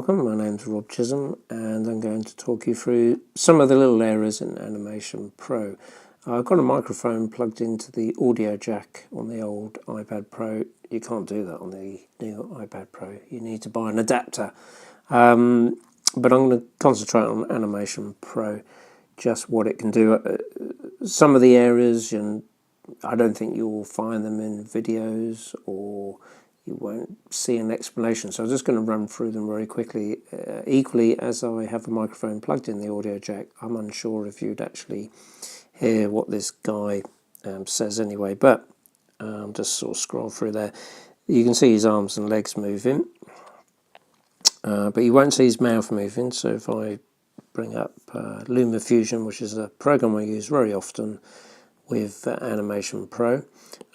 welcome. My name's Rob Chisholm and I'm going to talk you through some of the little areas in Animation Pro. I've got a microphone plugged into the audio jack on the old iPad Pro. You can't do that on the new iPad Pro. You need to buy an adapter. But I'm going to concentrate on Animation Pro, just what it can do. Some of the areas, and I don't think you'll find them in videos or you won't see an explanation, so I'm just going to run through them very quickly. Equally, as I have a microphone plugged in the audio jack, I'm unsure if you'd actually hear what this guy says anyway, but just sort of scroll through there. You can see his arms and legs moving, but you won't see his mouth moving. So if I bring up LumaFusion, which is a program I use very often with Animation Pro,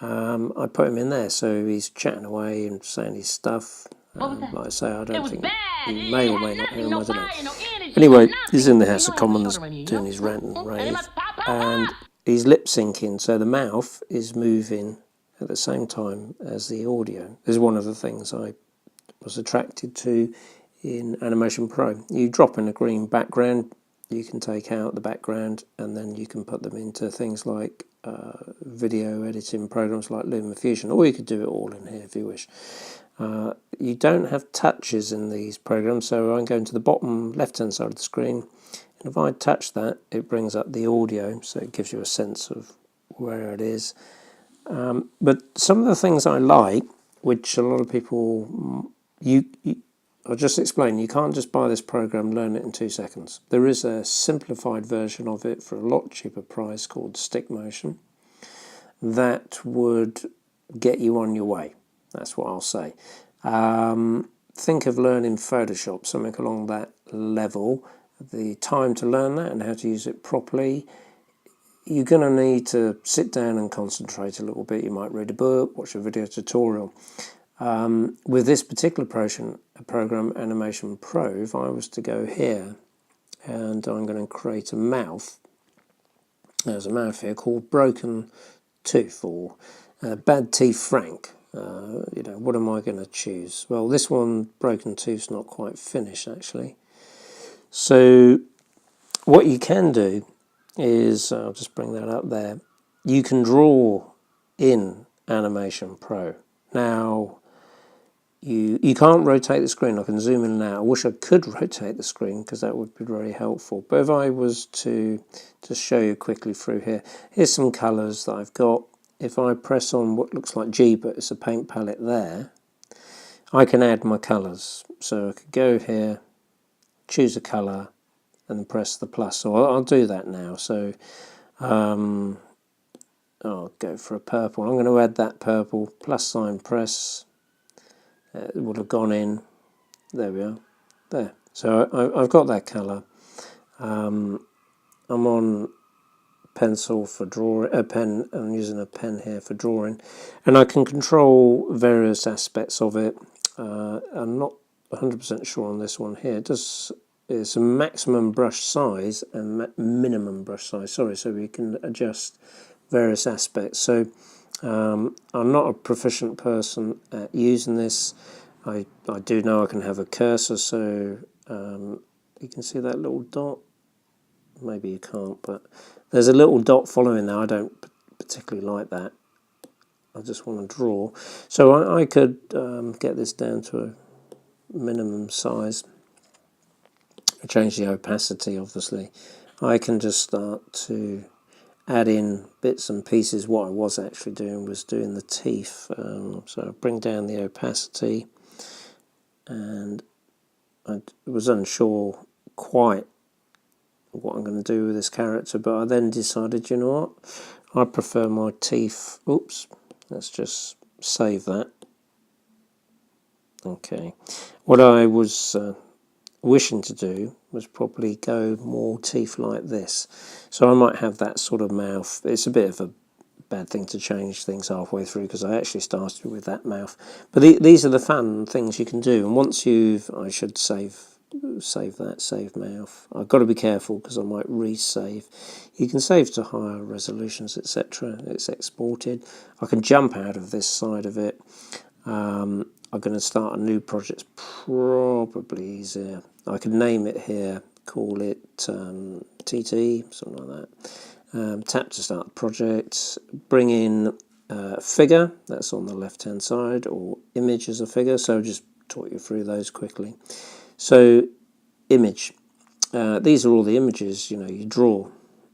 I put him in there, so he's chatting away and saying his stuff. Like I say, I don't think you may or may not hear him, I don't know. Anyway, he's in the House of Commons doing his rant and rave, and he's lip syncing, so the mouth is moving at the same time as the audio. This is one of the things I was attracted to in Animation Pro. You drop in a green background, you can take out the background and then you can put them into things like video editing programs like LumaFusion, or you could do it all in here if you wish. You don't have touches in these programs, so I'm going to the bottom left hand side of the screen, and if I touch that, it brings up the audio, so it gives you a sense of where it is. But some of the things I like, which a lot of people, I'll just explain, you can't just buy this program, learn it in 2 seconds. There is a simplified version of it for a lot cheaper price called StickMotion that would get you on your way. That's what I'll say. Think of learning Photoshop, something along that level. The time to learn that and how to use it properly, you're going to need to sit down and concentrate a little bit. You might read a book, watch a video tutorial. With this particular program, Animation Pro, if I was to go here and I'm going to create a mouth, there's a mouth here called Broken Tooth or Bad Teeth Frank. What am I going to choose? Well, this one, Broken Tooth's not quite finished actually. So what you can do is, I'll just bring that up there, you can draw in Animation Pro. Now, you can't rotate the screen. I can zoom in now. I wish I could rotate the screen because that would be very helpful. But if I was to just show you quickly through here, here's some colours that I've got. If I press on what looks like G, but it's a paint palette there, I can add my colours. So I could go here, choose a colour, and press the plus. So I'll do that now. So I'll go for a purple. I'm going to add that purple, plus sign, press. It would have gone in. There we are. There. So I've got that colour. I'm on pencil for drawing. A pen. I'm using a pen here for drawing, and I can control various aspects of it. I'm not 100% sure on this one here. It's a maximum brush size and minimum brush size. Sorry, so we can adjust various aspects. So I'm not a proficient person at using this. I do know I can have a cursor, so you can see that little dot. Maybe you can't, but there's a little dot following there. I don't particularly like that. I just want to draw. So I could get this down to a minimum size. Change the opacity, obviously. I can just start to add in bits and pieces. What I was actually doing was doing the teeth. So I bring down the opacity, and I was unsure quite what I'm going to do with this character, but I then decided, you know what, I prefer my teeth. Oops, let's just save that. Okay, what I was wishing to do was probably go more teeth like this. So I might have that sort of mouth. It's a bit of a bad thing to change things halfway through because I actually started with that mouth. But these are the fun things you can do. And once I should save that, save mouth. I've got to be careful because I might resave. You can save to higher resolutions, etc. It's exported. I can jump out of this side of it. I'm going to start a new project. It's probably easier. I could name it here, call it TT, something like that. Tap to start the project, bring in figure, that's on the left hand side, or image as a figure, so I'll just talk you through those quickly. So image, these are all the images you draw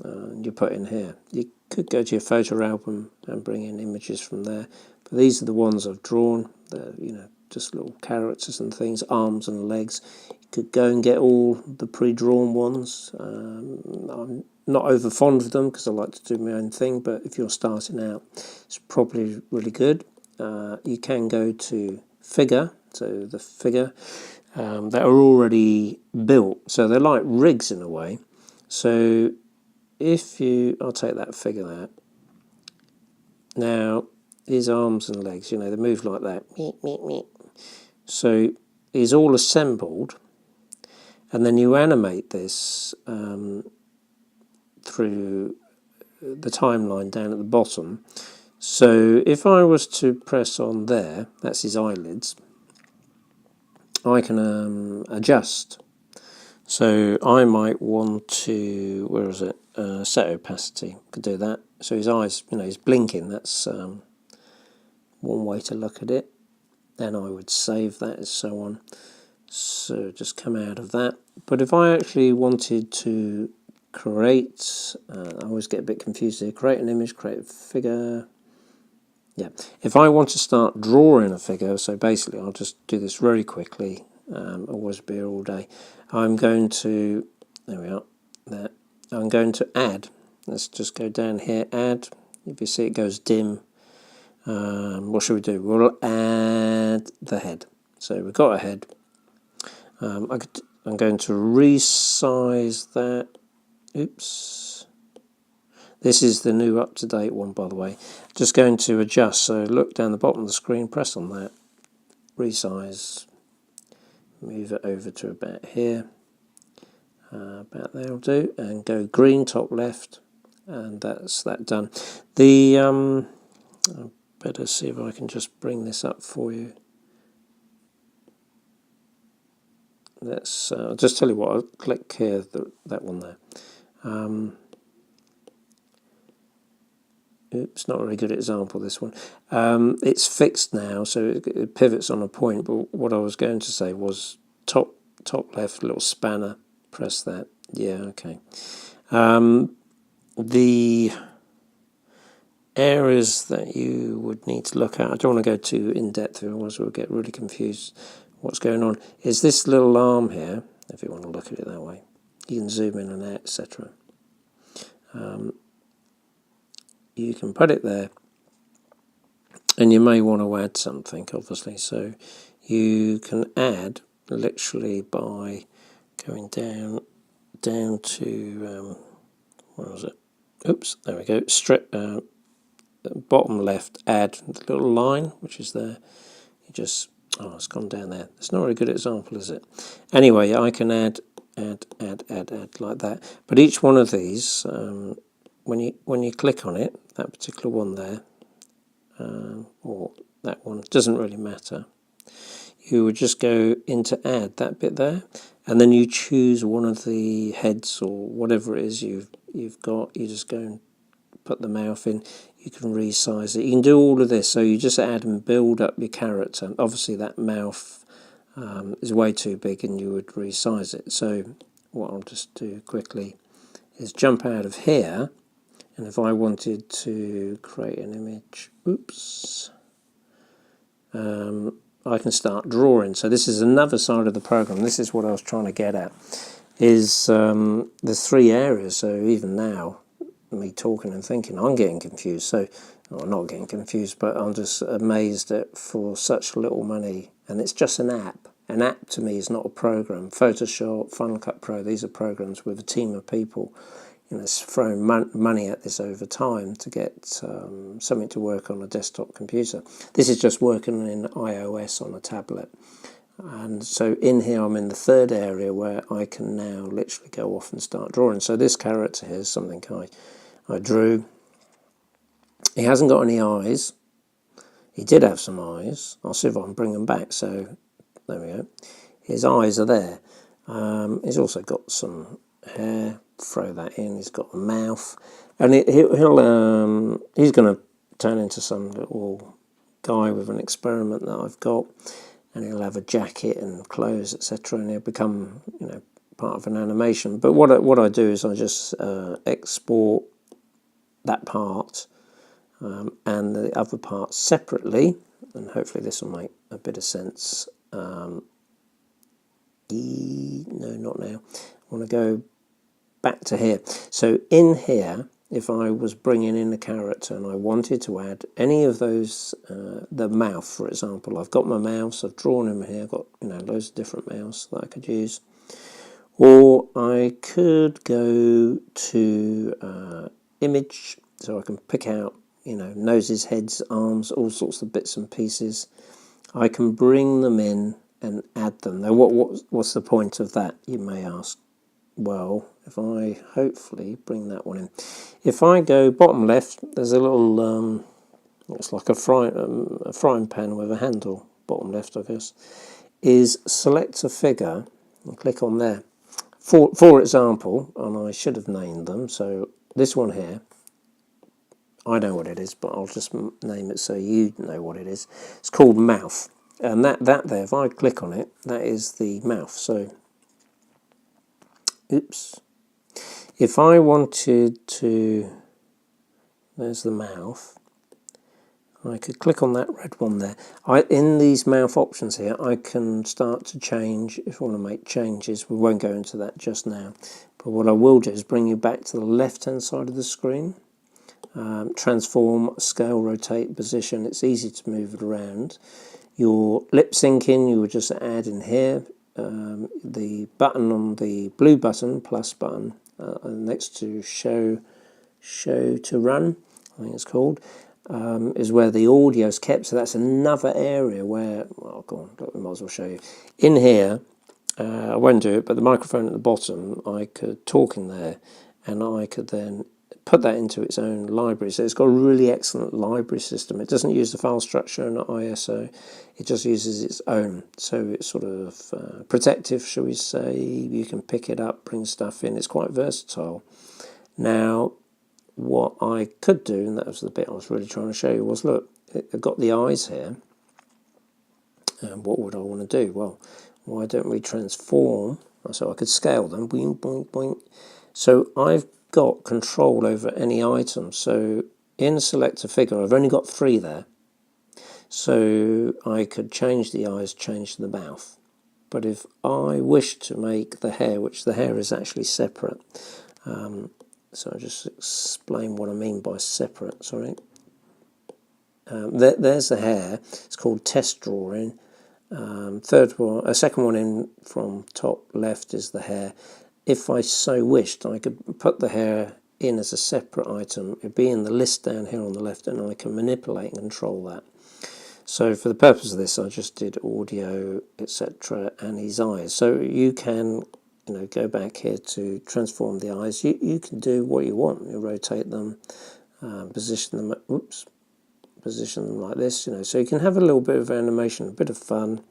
and you put in here. You could go to your photo album and bring in images from there, but these are the ones I've drawn. They're just little characters and things, arms and legs. You could go and get all the pre-drawn ones. I'm not over fond of them because I like to do my own thing, but if you're starting out, it's probably really good. You can go to figure, so the figure that are already built, so they're like rigs in a way. So I'll take that figure there. Now his arms and legs, they move like that. So he's all assembled, and then you animate this through the timeline down at the bottom. So if I was to press on there, that's his eyelids, I can adjust. So I might want to, where is it, set opacity, could do that. So his eyes, he's blinking, that's one way to look at it. Then I would save that and so on. So just come out of that. But if I actually wanted to create, I always get a bit confused here, create an image, create a figure. Yeah, if I want to start drawing a figure, so basically I'll just do this very quickly, always be here all day. I'm going to, there we are, there. I'm going to add, let's just go down here, add, if you see it goes dim. What should we do? We'll add the head. So we've got a head. I'm going to resize that. Oops. This is the new up-to-date one, by the way. Just going to adjust. So look down the bottom of the screen, press on that, resize, move it over to about here. About there will do, and go green top left, and that's that done. The I better see if I can just bring this up for you. Let's I'll just tell you what. I'll click here, that one there. Oops, not a very good example, this one. It's fixed now, so it pivots on a point, but what I was going to say was top left, little spanner, press that. Yeah, okay. The areas that you would need to look at, I don't want to go too in-depth, otherwise we'll get really confused what's going on, is this little arm here, if you want to look at it that way. You can zoom in and out, etc. You can put it there, and you may want to add something, obviously, so you can add literally by going down to where was it? Oops, there we go. Strip bottom left, add the little line which is there. You just it's gone down there. It's not a very good example, is it? Anyway, I can add like that. But each one of these, when you click on it, that particular one there, or that one, doesn't really matter. You would just go into add, that bit there, and then you choose one of the heads or whatever it is you've got. You just go and put the mouth in. You can resize it. You can do all of this. So you just add and build up your character. Obviously that mouth is way too big, and you would resize it. So what I'll just do quickly is jump out of here, and if I wanted to create an image, oops, I can start drawing. So this is another side of the program. This is what I was trying to get at, is there's three areas. So even now, me talking and thinking, I'm getting confused. So, well, I'm not getting confused, but I'm just amazed at, for such little money, and it's just an app. An app to me is not a program. Photoshop, Final Cut Pro, these are programs with a team of people, throwing money at this over time to get something to work on a desktop computer. This is just working in iOS on a tablet. And so in here I'm in the third area where I can now literally go off and start drawing. So this character here is something I drew. He hasn't got any eyes. He did have some eyes. I'll see if I can bring them back. So there we go. His eyes are there. He's also got some hair. Throw that in. He's got a mouth, and he's going to turn into some little guy with an experiment that I've got, and he'll have a jacket and clothes, etc., and he'll become, part of an animation. But what I do is I just export that part and the other parts separately, and hopefully this will make a bit of sense. No, not now. I want to go back to here. So in here, if I was bringing in a character and I wanted to add any of those, the mouth, for example, I've got my mouse, I've drawn him here, I've got loads of different mouse that I could use. Or I could go to image, so I can pick out, noses, heads, arms, all sorts of bits and pieces. I can bring them in and add them. Now, what's the point of that, you may ask? Well, if I hopefully bring that one in. If I go bottom left, there's a little, it's like a frying pan with a handle, bottom left, I guess, is select a figure and click on there. For example, and I should have named them, so this one here, I know what it is, but I'll just name it so you know what it is. It's called mouth, and that there, if I click on it, that is the mouth. So, oops. If I wanted to, there's the mouth. I could click on that red one there. In these mouth options here, I can start to change if I want to make changes. We won't go into that just now. But what I will do is bring you back to the left-hand side of the screen. Transform, scale, rotate, position. It's easy to move it around. Your lip syncing, you would just add in here. The button on the blue button, plus button, next to show to run, I think it's called. Is where the audio is kept, so that's another area where, well, go on, I might as well show you. In here, I won't do it, but the microphone at the bottom, I could talk in there, and I could then put that into its own library. So it's got a really excellent library system. It doesn't use the file structure and ISO, it just uses its own. So it's sort of protective, shall we say. You can pick it up, bring stuff in. It's quite versatile. Now, what I could do, and that was the bit I was really trying to show you, was look, I've got the eyes here, and what would I want to do? Well, why don't we transform, so I could scale them, boing, boing, boing. So I've got control over any item. So in select a figure, I've only got 3 there, so I could change the eyes, change the mouth. But if I wish to make the hair, which the hair is actually separate, so I'll just explain what I mean by separate, sorry. There's the hair. It's called test drawing. Second one in from top left is the hair. If I so wished, I could put the hair in as a separate item. It'd be in the list down here on the left, and I can manipulate and control that. So for the purpose of this, I just did audio, etc., and his eyes. So you can go back here to transform the eyes. You can do what you want. You rotate them, position them like this, so you can have a little bit of animation, a bit of fun,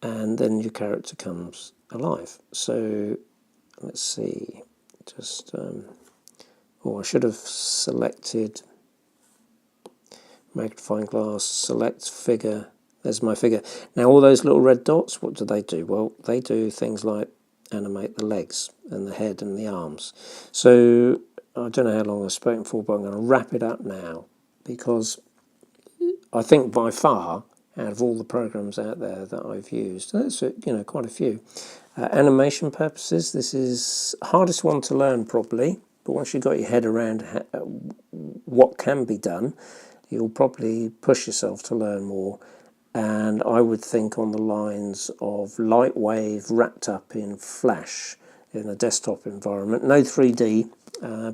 and then your character comes alive. So let's see, just, I should have selected magnifying glass, select figure. There's my figure. Now all those little red dots, what do? Well, they do things like animate the legs and the head and the arms. So I don't know how long I've spoken for, but I'm going to wrap it up now, because I think by far, out of all the programs out there that I've used, that's quite a few. Animation purposes, this is the hardest one to learn probably, but once you've got your head around what can be done, you'll probably push yourself to learn more. And I would think on the lines of Lightwave wrapped up in Flash in a desktop environment. No 3D,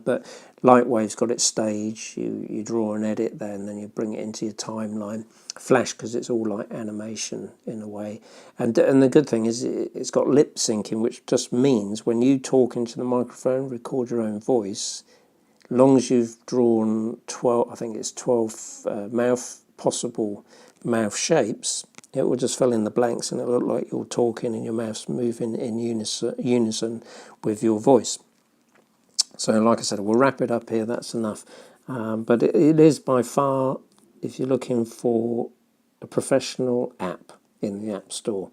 but Lightwave's got its stage. You draw and edit there, and then you bring it into your timeline. Flash, because it's all like animation in a way. And the good thing is it's got lip syncing, which just means when you talk into the microphone, record your own voice, long as you've drawn 12, I think it's 12 mouth possible mouth shapes, it will just fill in the blanks and it'll look like you're talking and your mouth's moving in unison with your voice. So like I said, we'll wrap it up here, that's enough. But it is by far, if you're looking for a professional app in the App Store,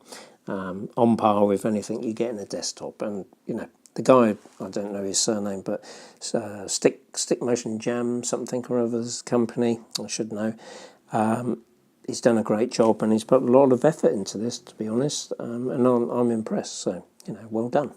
on par with anything you get in a desktop. And, you know, the guy, I don't know his surname, but Stick Motion Jam, something or other's company, I should know. He's done a great job and he's put a lot of effort into this, to be honest, and I'm impressed. So, you know, well done.